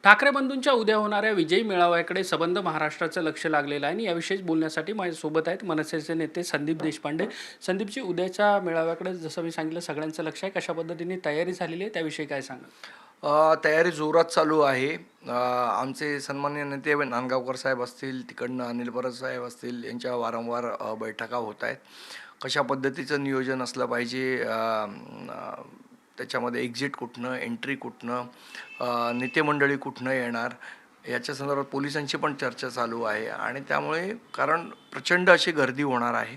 ठाकरे बंधूंच्या उद्या होणाऱ्या विजयी मेळाव्याकडे सबंध महाराष्ट्राचं लक्ष लागलेलं आहे आणि याविषयीच बोलण्यासाठी माझ्यासोबत आहेत मनसेचे नेते संदीप देशपांडे. संदीपजी, उद्याच्या मेळाव्याकडे जसं मी सांगितलं सगळ्यांचं लक्ष आहे. कशा पद्धतीने तयारी झालेली आहे त्याविषयी काय सांगा? तयारी जोरात चालू आहे. आमचे सन्माननीय नेते नांदगावकर साहेब असतील, तिकडनं अनिल परब साहेब असतील, यांच्या वारंवार बैठका होत आहेत. कशा पद्धतीचं नियोजन असलं पाहिजे, त्याच्यामध्ये एक्झिट कुठनं, एंट्री कुठनं, नेतेमंडळी कुठनं येणार, याच्या संदर्भात पोलिसांची पण चर्चा चालू आहे. आणि त्यामुळे कारण प्रचंड अशी गर्दी होणार आहे,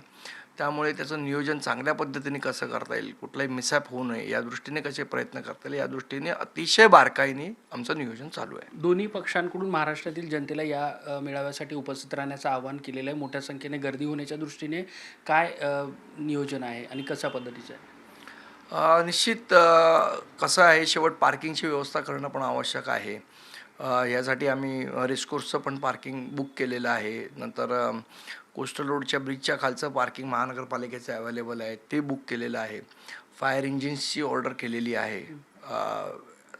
त्यामुळे त्याचं नियोजन चांगल्या पद्धतीने कसं करता येईल, कुठलाही मिसॅप होऊ नये या दृष्टीने कसे प्रयत्न करता येईल या दृष्टीने अतिशय बारकाईने आमचं नियोजन चालू आहे. दोन्ही पक्षांकडून महाराष्ट्रातील जनतेला या मेळाव्यासाठी उपस्थित राहण्याचं आवाहन केलेलं आहे. मोठ्या संख्येने गर्दी होण्याच्या दृष्टीने काय नियोजन आहे आणि कशा पद्धतीचं आहे? निश्चित कसं आहे, शेवट पार्किंगची व्यवस्था करणं पण आवश्यक आहे. यासाठी आम्ही रेसकोर्सचं पण पार्किंग बुक केलेलं आहे. नंतर कोस्टल रोडच्या ब्रिजच्या खालचं पार्किंग महानगरपालिकेचं अवेलेबल आहे, ते बुक केलेलं आहे. फायर इंजिन्सची ऑर्डर केलेली आहे.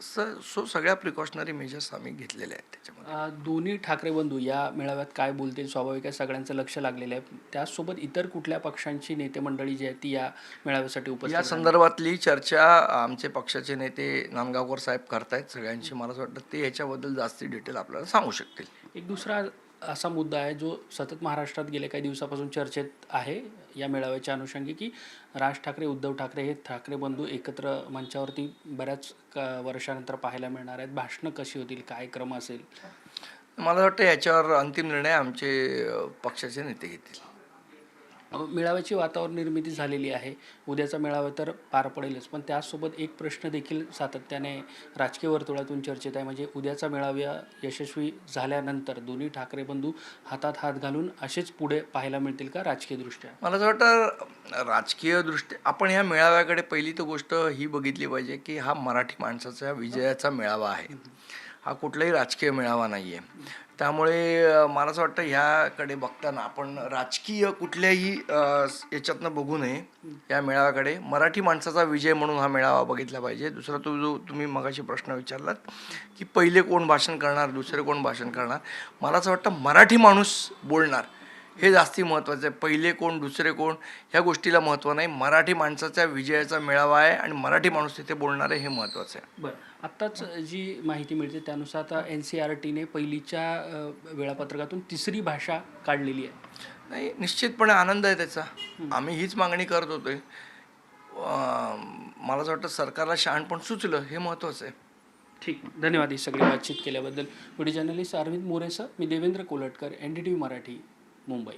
सगळ्या प्रिकॉशनरी मेजर्स आम्ही घेतलेले आहेत त्याच्यामध्ये. दोन्ही ठाकरे बंधू या मेळाव्यात काय बोलतील स्वाभाविक आहे, सगळ्यांचं लक्ष लागलेलं आहे. त्याचसोबत इतर कुठल्या पक्षांची नेते मंडळी जी आहे ती या मेळाव्यासाठी उपस्थित या संदर्भातली चर्चा आमचे पक्षाचे नेते नांदगावकर साहेब करतायत सगळ्यांची. मला असं वाटतं ते याच्याबद्दल जास्ती डिटेल आपल्याला सांगू शकतील. एक दुसरा असा मुद्दा आहे जो सतत महाराष्ट्रात गेल्या काही दिवसापासून चर्चेत आहे या मेळाव्याच्या अनुषंगी, की राज ठाकरे, उद्धव ठाकरे हे ठाकरे बंधू एकत्र मंचावरती बऱ्याच वर्षानंतर पाहायला मिळणार आहेत. भाषणं कशी होतील, काय क्रम असेल? मला वाटतं याच्यावर अंतिम निर्णय आमचे पक्षाचे नेते घेतील. मेळाव्याची वातावरण निर्मिती झालेली आहे. उद्याचा मेळावा तर पार पडेलच, पण त्याचसोबत एक प्रश्न देखील सातत्याने राजकीय वर्तुळातून चर्चेत आहे. म्हणजे उद्याचा मेळावा यशस्वी झाल्यानंतर दोन्ही ठाकरे बंधू हातात हात घालून असेच पुढे पाहायला मिळतील का राजकीयदृष्ट्या? मला असं वाटतं राजकीयदृष्ट्या आपण ह्या मेळाव्याकडे पहिली तर गोष्ट ही बघितली पाहिजे की हा मराठी माणसाचा विजयाचा मेळावा आहे. हा कुठलाही राजकीय मेळावा नाही आहे. त्यामुळे मला असं वाटतं ह्याकडे बघताना आपण राजकीय कुठल्याही याच्यातनं बघू नये. या मेळाव्याकडे मराठी माणसाचा विजय म्हणून हा मेळावा बघितला पाहिजे. दुसरा जो तुम्ही मगाशी प्रश्न विचारलात की पहिले कोण भाषण करणार, दुसरे कोण भाषण करणार, मला असं वाटतं मराठी माणूस बोलणार हे जास्ती महत्त्वाचं आहे. पहिले कोण दुसरे कोण ह्या गोष्टीला महत्त्व नाही. मराठी माणसाच्या विजयाचा मेळावा आहे आणि मराठी माणूस तिथे बोलणार आहे, हे महत्त्वाचं आहे. बरं, आत्ताच जी माहिती मिळते त्यानुसार आता NCERTने पहिलीच्या वेळापत्रकातून तिसरी भाषा काढलेली आहे. नाही, निश्चितपणे आनंद आहे त्याचा. आम्ही हीच मागणी करत होतोय. मला असं वाटतं सरकारला शहाणपण सुचलं, हे महत्त्वाचं आहे. ठीक, धन्यवाद ही सगळी बातचीत केल्याबद्दल. व्हिडिओ जर्नलिस्ट अरविंद मोरेसह मी देवेंद्र कोलटकर, NDTV मराठी, मुंबई.